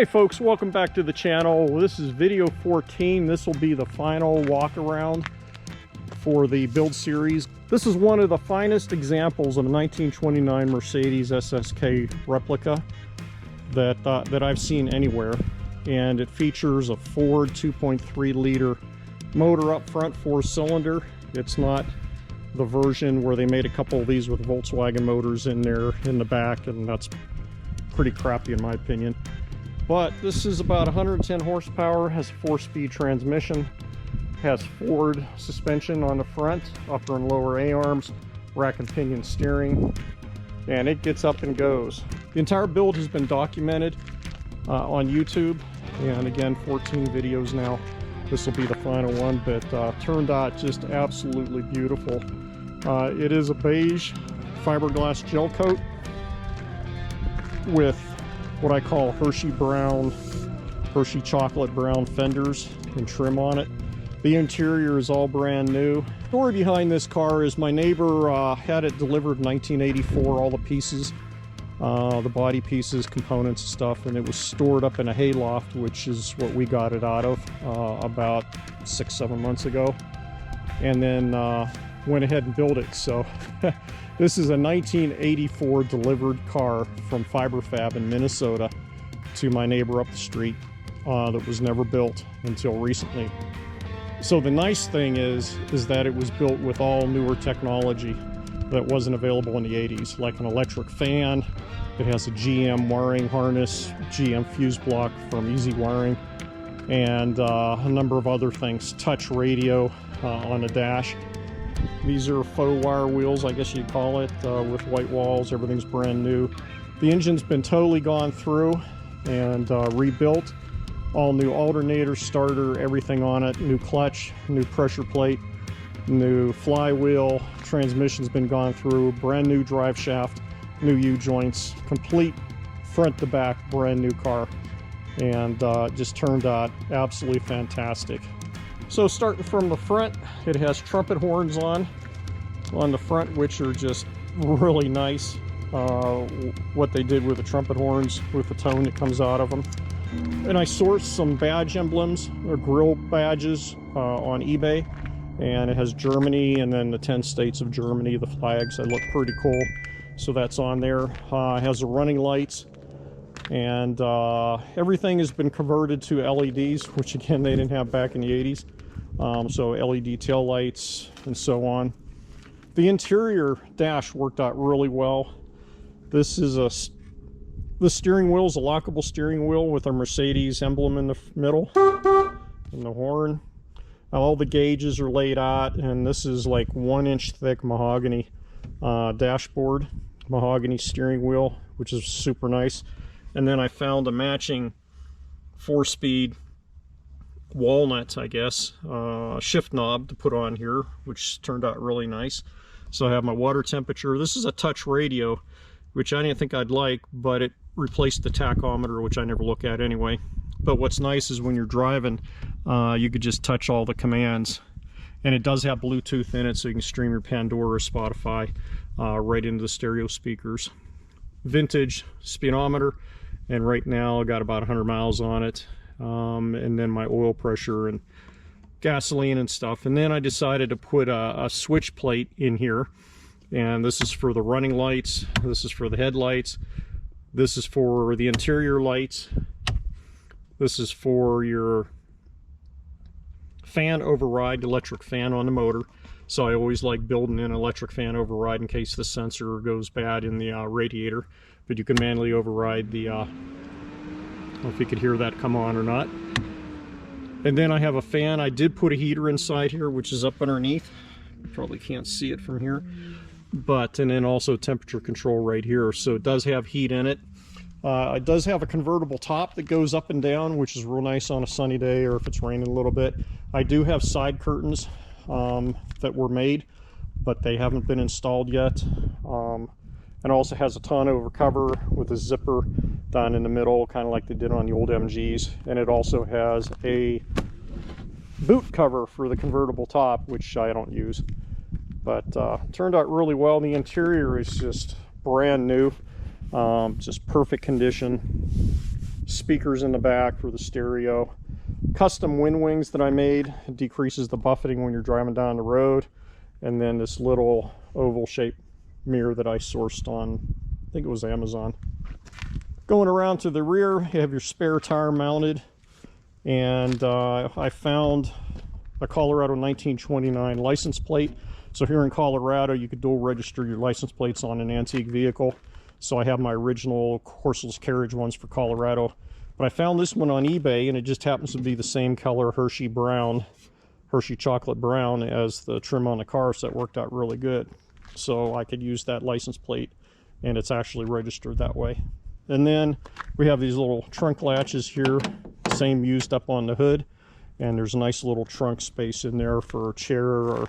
Hey folks, welcome back to the channel. This is video 14. This will be the final walk around for the build series. This is one of the finest examples of a 1929 Mercedes SSK replica that I've seen anywhere. And it features a Ford 2.3 liter motor up front, 4-cylinder. It's not the version where they made a couple of these with Volkswagen motors in there in the back, and that's pretty crappy in my opinion. But this is about 110 horsepower, has a 4-speed transmission, has Ford suspension on the front, upper and lower A-arms, rack and pinion steering, and it gets up and goes. The entire build has been documented on YouTube, and again, 14 videos now. This will be the final one, but turned out just absolutely beautiful. It is a beige fiberglass gel coat with what I call Hershey chocolate brown fenders and trim on it. The interior is all brand new. The story behind this car is my neighbor had it delivered in 1984, all the pieces, the body pieces, components and stuff, and it was stored up in a hayloft, which is what we got it out of about 6-7 months ago, and then went ahead and built it. So this is a 1984 delivered car from Fiberfab in Minnesota to my neighbor up the street that was never built until recently. So the nice thing is that it was built with all newer technology that wasn't available in the 80s, like an electric fan. It has a GM wiring harness, GM fuse block from Easy Wiring, and a number of other things. Touch radio on the dash. These are faux wire wheels, I guess you'd call it, with white walls. Everything's brand new. The engine's been totally gone through and rebuilt. All new alternator, starter, everything on it. New clutch, new pressure plate, new flywheel. Transmission's been gone through. Brand new drive shaft, new U-joints, complete front to back, brand new car. And just turned out absolutely fantastic. So starting from the front, it has trumpet horns on the front, which are just really nice. What they did with the trumpet horns, with the tone that comes out of them. And I sourced some badge emblems, or grill badges, on eBay. And it has Germany and then the 10 states of Germany, the flags. They look pretty cool. So that's on there. It has the running lights. And everything has been converted to LEDs, which again they didn't have back in the 80s. So LED tail lights and so on. The interior dash worked out really well. This is the steering wheel is a lockable steering wheel with a Mercedes emblem in the middle and the horn. All the gauges are laid out, and this is like 1-inch thick mahogany dashboard, mahogany steering wheel, which is super nice. And then I found a matching 4-speed walnut, I guess, shift knob to put on here, which turned out really nice. So I have my water temperature. This is a touch radio, which I didn't think I'd like, but it replaced the tachometer, which I never look at anyway. But what's nice is when you're driving, you could just touch all the commands. And it does have Bluetooth in it, so you can stream your Pandora or Spotify right into the stereo speakers. Vintage speedometer, and right now I got about 100 miles on it. And then my oil pressure and gasoline and stuff. And then I decided to put a switch plate in here. And this is for the running lights. This is for the headlights. This is for the interior lights. This is for your fan override, electric fan on the motor. So I always like building in an electric fan override in case the sensor goes bad in the radiator. But you can manually override the, I don't know if you could hear that come on or not. And then I have a fan. I did put a heater inside here, which is up underneath. You probably can't see it from here. But, and then also temperature control right here. So it does have heat in it. It does have a convertible top that goes up and down, which is real nice on a sunny day or if it's raining a little bit. I do have side curtains that were made, but they haven't been installed yet. And also has a tonneau cover with a zipper down in the middle, kind of like they did on the old MGs. And it also has a boot cover for the convertible top, which I don't use. But turned out really well. The interior is just brand new. Just perfect condition. speakers in the back for the stereo. Custom wind wings that I made. It decreases the buffeting when you're driving down the road. And then this little oval shaped mirror that I sourced on, I think it was Amazon. Going around to the rear, you have your spare tire mounted. And I found a Colorado 1929 license plate. So here in Colorado, you could dual register your license plates on an antique vehicle. So I have my original horseless carriage ones for Colorado. But I found this one on eBay, and it just happens to be the same color, Hershey brown, Hershey chocolate brown, as the trim on the car, so that worked out really good. So I could use that license plate, and it's actually registered that way. And then we have these little trunk latches here, same used up on the hood, and there's a nice little trunk space in there for a chair or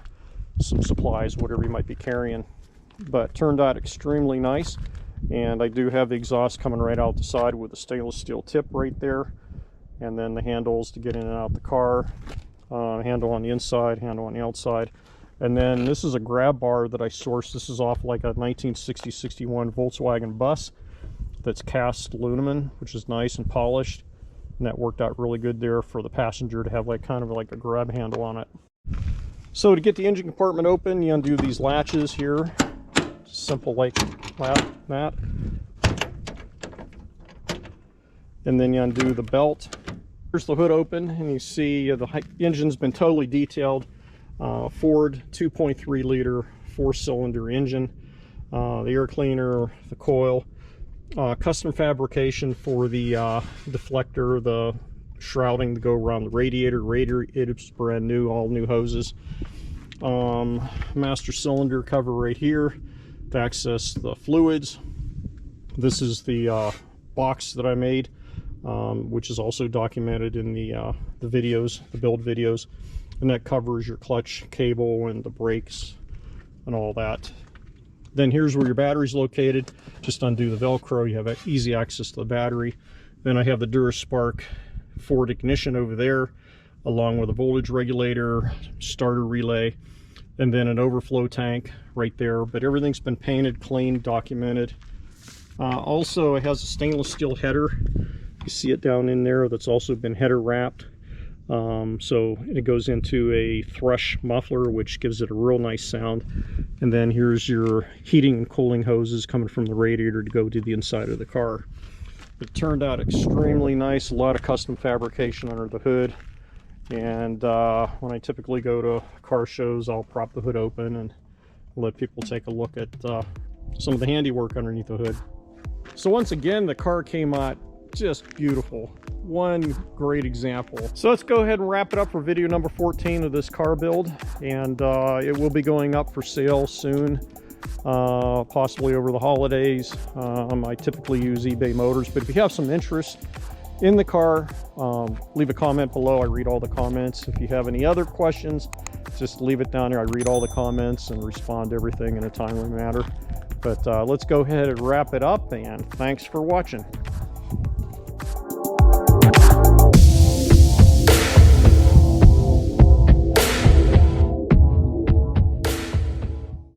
some supplies, whatever you might be carrying. But turned out extremely nice. And I do have the exhaust coming right out the side with a stainless steel tip right there, and then the handles to get in and out the car, handle on the inside, handle on the outside. And then this is a grab bar that I sourced. This is off like a 1960-61 Volkswagen bus that's cast aluminum, which is nice and polished, and that worked out really good there for the passenger to have like kind of like a grab handle on it. So to get the engine compartment open, you undo these latches here. Simple like that, and then you undo the belt. Here's the hood open, and you see the engine's been totally detailed. Ford 2.3 liter 4-cylinder engine, the air cleaner, the coil, custom fabrication for the deflector, the shrouding to go around the radiator. It's brand new, all new hoses. Master cylinder cover right here to access the fluids. This is the box that I made, which is also documented in the videos, the build videos, and that covers your clutch cable and the brakes and all that. Then here's where your battery's located. Just undo the Velcro, you have easy access to the battery. Then I have the DuraSpark Ford ignition over there, along with a voltage regulator, starter relay, and then an overflow tank right there. But everything's been painted, clean, documented. Also, it has a stainless steel header. You see it down in there. That's also been header wrapped. So it goes into a thrush muffler, which gives it a real nice sound. And then here's your heating and cooling hoses coming from the radiator to go to the inside of the car. It turned out extremely nice. A lot of custom fabrication under the hood. And when I typically go to car shows, I'll prop the hood open and let people take a look at some of the handiwork underneath the hood. So once again, the car came out just beautiful. One great example. So let's go ahead and wrap it up for video number 14 of this car build. And it will be going up for sale soon, possibly over the holidays. I typically use eBay Motors, but if you have some interest in the car, leave a comment below. I read all the comments. If you have any other questions, just leave it down there. I read all the comments and respond to everything in a timely manner. But let's go ahead and wrap it up, and thanks for watching.